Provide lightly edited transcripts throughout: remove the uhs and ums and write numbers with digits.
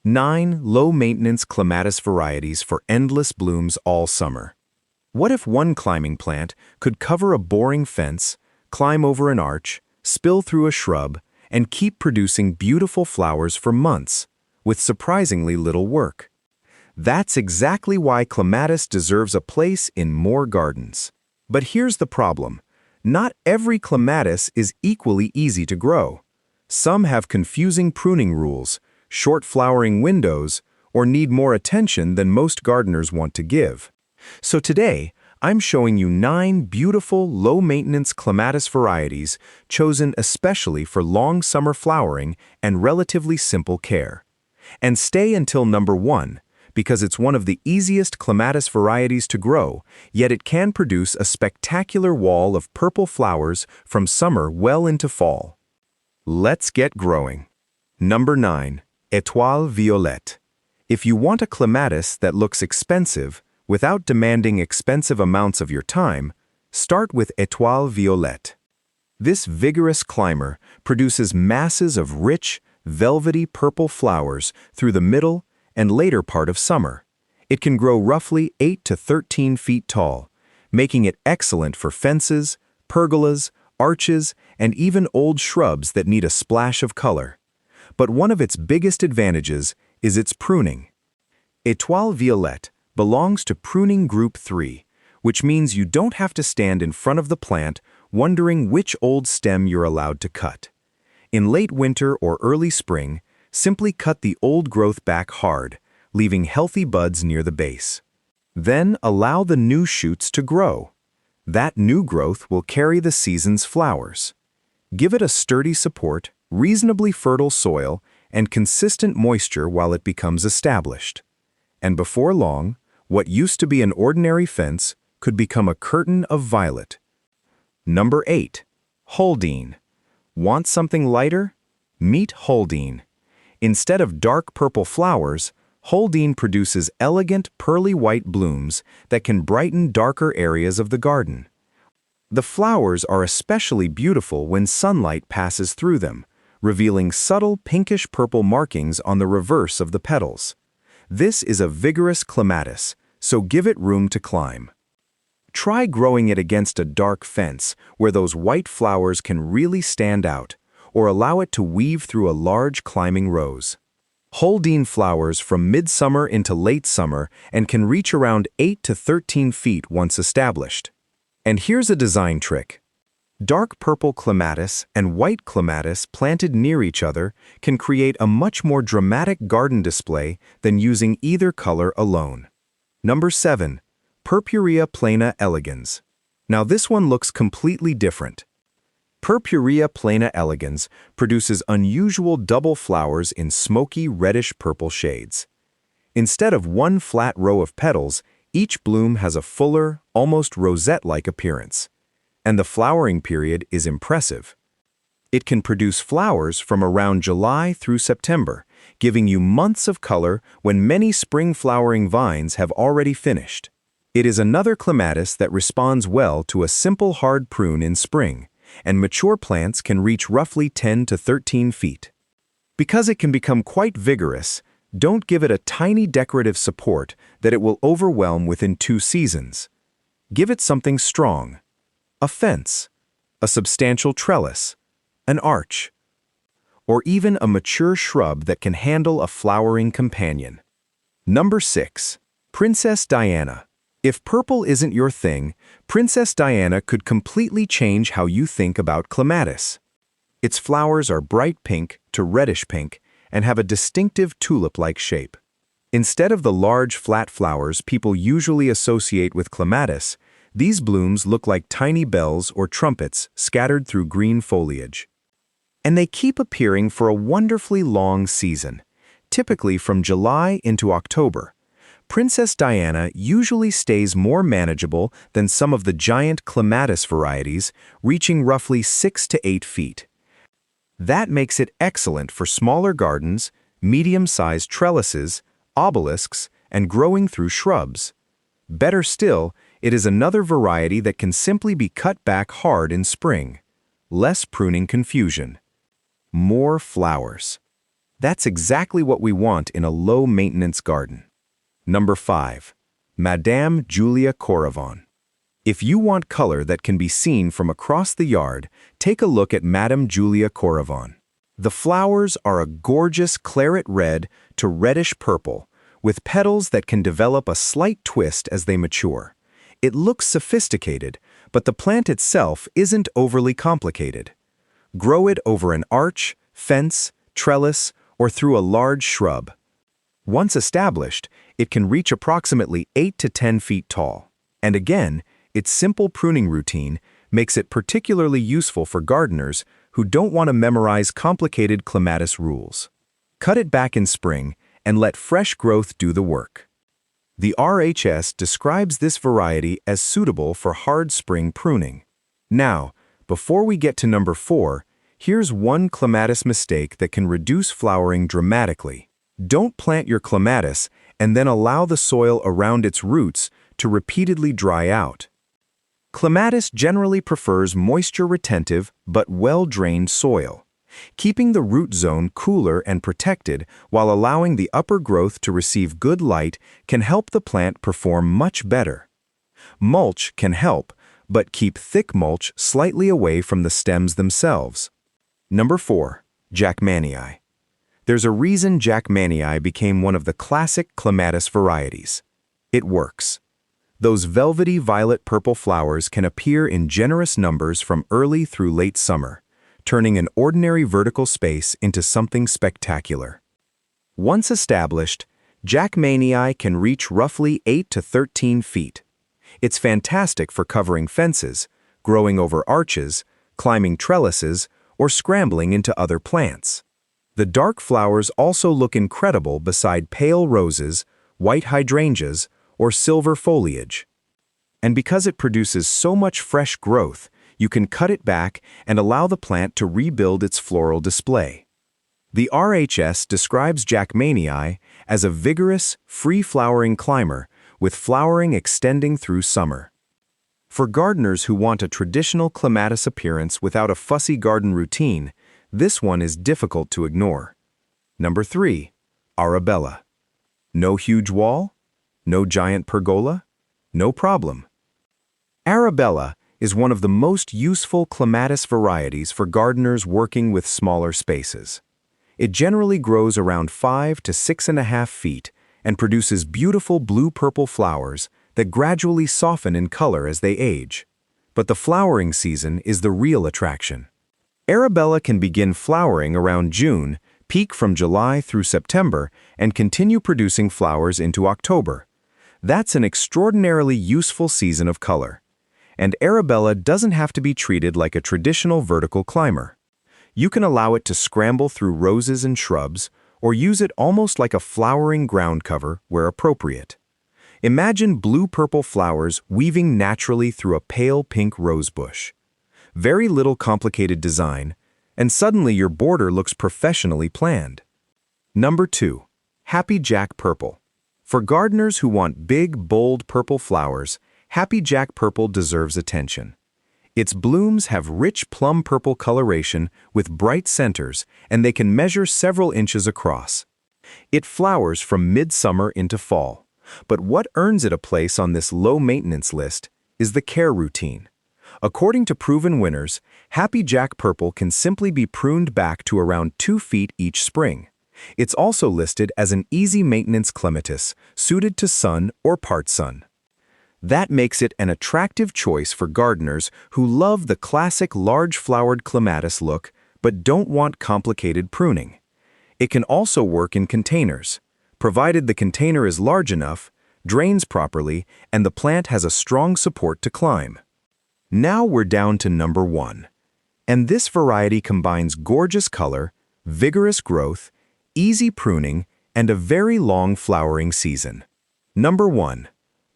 9 low-maintenance clematis varieties for endless blooms all summer. What if one climbing plant could cover a boring fence, climb over an arch, spill through a shrub, and keep producing beautiful flowers for months, with surprisingly little work? That's exactly why clematis deserves a place in more gardens. But here's the problem. Not every clematis is equally easy to grow. Some have confusing pruning rules, short flowering windows, or need more attention than most gardeners want to give. So today, I'm showing you 9 beautiful, low-maintenance clematis varieties chosen especially for long summer flowering and relatively simple care. And stay until number 1, because it's one of the easiest clematis varieties to grow, yet it can produce a spectacular wall of purple flowers from summer well into fall. Let's get growing. Number 9. Etoile Violet. If you want a clematis that looks expensive, without demanding expensive amounts of your time, start with Etoile Violet. This vigorous climber produces masses of rich, velvety purple flowers through the middle and later part of summer. It can grow roughly 8 to 13 feet tall, making it excellent for fences, pergolas, arches, and even old shrubs that need a splash of color. But one of its biggest advantages is its pruning. Etoile Violet belongs to pruning group 3, which means you don't have to stand in front of the plant wondering which old stem you're allowed to cut. In late winter or early spring, simply cut the old growth back hard, leaving healthy buds near the base. Then allow the new shoots to grow. That new growth will carry the season's flowers. Give it a sturdy support, reasonably fertile soil, and consistent moisture while it becomes established. And before long, what used to be an ordinary fence could become a curtain of violet. Number 8. Huldine. Want something lighter? Meet Huldine. Instead of dark purple flowers, Huldine produces elegant pearly white blooms that can brighten darker areas of the garden. The flowers are especially beautiful when sunlight passes through them, revealing subtle pinkish-purple markings on the reverse of the petals. This is a vigorous clematis, so give it room to climb. Try growing it against a dark fence where those white flowers can really stand out, or allow it to weave through a large climbing rose. Huldine flowers from midsummer into late summer and can reach around 8 to 13 feet once established. And here's a design trick. Dark purple clematis and white clematis planted near each other can create a much more dramatic garden display than using either color alone. Number 7. Purpurea Plena Elegans. Now this one looks completely different. Purpurea Plena Elegans produces unusual double flowers in smoky reddish-purple shades. Instead of one flat row of petals, each bloom has a fuller, almost rosette-like appearance. And the flowering period is impressive. It can produce flowers from around July through September, giving you months of color when many spring flowering vines have already finished. It is another clematis that responds well to a simple hard prune in spring, and mature plants can reach roughly 10 to 13 feet. Because it can become quite vigorous, don't give it a tiny decorative support that it will overwhelm within 2 seasons. Give it something strong. A fence, a substantial trellis, an arch, or even a mature shrub that can handle a flowering companion. Number 6. Princess Diana. If purple isn't your thing, Princess Diana could completely change how you think about clematis. Its flowers are bright pink to reddish pink and have a distinctive tulip-like shape. Instead of the large flat flowers people usually associate with clematis, these blooms look like tiny bells or trumpets scattered through green foliage. And they keep appearing for a wonderfully long season, typically from July into October. Princess Diana usually stays more manageable than some of the giant clematis varieties, reaching roughly 6 to 8 feet. That makes it excellent for smaller gardens, medium-sized trellises, obelisks, and growing through shrubs. Better still, it is another variety that can simply be cut back hard in spring. Less pruning confusion. More flowers. That's exactly what we want in a low-maintenance garden. Number 5. Madame Julia Correvon. If you want color that can be seen from across the yard, take a look at Madame Julia Correvon. The flowers are a gorgeous claret red to reddish purple, with petals that can develop a slight twist as they mature. It looks sophisticated, but the plant itself isn't overly complicated. Grow it over an arch, fence, trellis, or through a large shrub. Once established, it can reach approximately 8 to 10 feet tall. And again, its simple pruning routine makes it particularly useful for gardeners who don't want to memorize complicated clematis rules. Cut it back in spring and let fresh growth do the work. The RHS describes this variety as suitable for hard spring pruning. Now, before we get to number 4, here's one clematis mistake that can reduce flowering dramatically. Don't plant your clematis and then allow the soil around its roots to repeatedly dry out. Clematis generally prefers moisture-retentive but well-drained soil. Keeping the root zone cooler and protected while allowing the upper growth to receive good light can help the plant perform much better. Mulch can help, but keep thick mulch slightly away from the stems themselves. Number 4. Jackmanii. There's a reason Jackmanii became one of the classic clematis varieties. It works. Those velvety violet-purple flowers can appear in generous numbers from early through late summer, turning an ordinary vertical space into something spectacular. Once established, Jackmanii can reach roughly 8 to 13 feet. It's fantastic for covering fences, growing over arches, climbing trellises, or scrambling into other plants. The dark flowers also look incredible beside pale roses, white hydrangeas, or silver foliage. And because it produces so much fresh growth, you can cut it back and allow the plant to rebuild its floral display. The RHS describes Jackmanii as a vigorous, free-flowering climber with flowering extending through summer. For gardeners who want a traditional clematis appearance without a fussy garden routine, this one is difficult to ignore. Number 3. Arabella. No huge wall? No giant pergola? No problem. Arabella is one of the most useful clematis varieties for gardeners working with smaller spaces. It generally grows around 5 to 6.5 feet and produces beautiful blue-purple flowers that gradually soften in color as they age. But the flowering season is the real attraction. Arabella can begin flowering around June, peak from July through September, and continue producing flowers into October. That's an extraordinarily useful season of color. And Arabella doesn't have to be treated like a traditional vertical climber. You can allow it to scramble through roses and shrubs, or use it almost like a flowering ground cover where appropriate. Imagine blue-purple flowers weaving naturally through a pale pink rose bush. Very little complicated design, and suddenly your border looks professionally planned. Number 2. Happy Jack Purple. For gardeners who want big, bold purple flowers, Happy Jack Purple deserves attention. Its blooms have rich plum-purple coloration with bright centers, and they can measure several inches across. It flowers from midsummer into fall. But what earns it a place on this low-maintenance list is the care routine. According to proven winners, Happy Jack Purple can simply be pruned back to around 2 feet each spring. It's also listed as an easy-maintenance clematis, suited to sun or part sun. That makes it an attractive choice for gardeners who love the classic large-flowered clematis look but don't want complicated pruning. It can also work in containers, provided the container is large enough, drains properly, and the plant has a strong support to climb. Now we're down to number 1. And this variety combines gorgeous color, vigorous growth, easy pruning, and a very long flowering season. Number 1.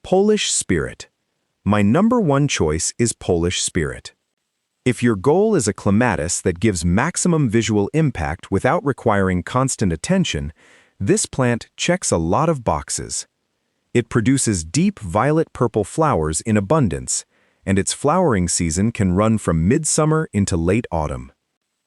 Polish Spirit. My number 1 choice is Polish Spirit. If your goal is a clematis that gives maximum visual impact without requiring constant attention, this plant checks a lot of boxes. It produces deep violet-purple flowers in abundance, and its flowering season can run from midsummer into late autumn.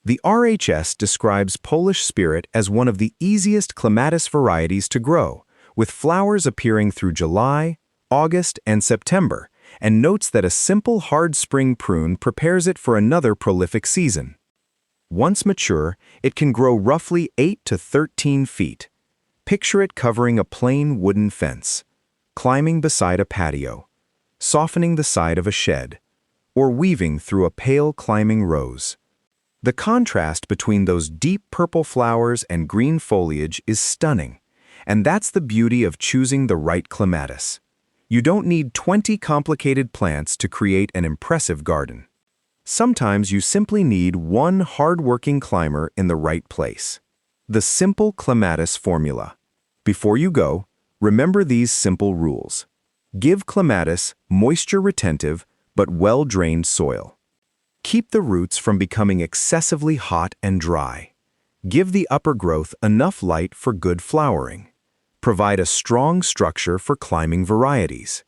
The RHS describes Polish Spirit as one of the easiest clematis varieties to grow, with flowers appearing through July, August, and September, and notes that a simple hard spring prune prepares it for another prolific season. Once mature, it can grow roughly 8 to 13 feet. Picture it covering a plain wooden fence, climbing beside a patio, softening the side of a shed, or weaving through a pale climbing rose. The contrast between those deep purple flowers and green foliage is stunning, and that's the beauty of choosing the right clematis. You don't need 20 complicated plants to create an impressive garden. Sometimes you simply need one hard-working climber in the right place. The simple clematis formula. Before you go, remember these simple rules. Give clematis moisture-retentive but well-drained soil. Keep the roots from becoming excessively hot and dry. Give the upper growth enough light for good flowering. Provide a strong structure for climbing varieties.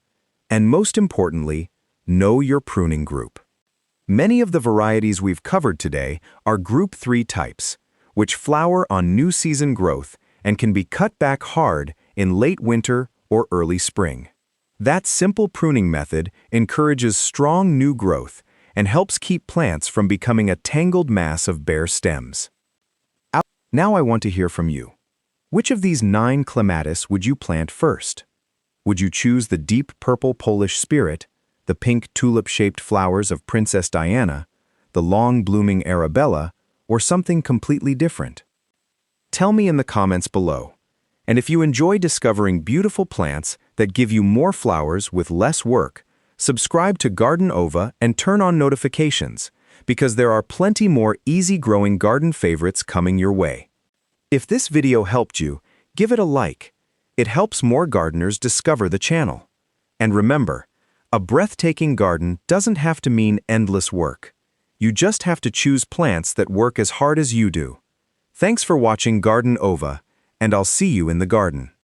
And most importantly, know your pruning group. Many of the varieties we've covered today are Group 3 types, which flower on new season growth and can be cut back hard in late winter or early spring. That simple pruning method encourages strong new growth and helps keep plants from becoming a tangled mass of bare stems. Now I want to hear from you. Which of these 9 clematis would you plant first? Would you choose the deep purple Polish Spirit, the pink tulip-shaped flowers of Princess Diana, the long-blooming Arabella, or something completely different? Tell me in the comments below. And if you enjoy discovering beautiful plants that give you more flowers with less work, subscribe to Garden Ova and turn on notifications, because there are plenty more easy-growing garden favorites coming your way. If this video helped you, give it a like. It helps more gardeners discover the channel. And remember, a breathtaking garden doesn't have to mean endless work. You just have to choose plants that work as hard as you do. Thanks for watching Garden Ova, and I'll see you in the garden.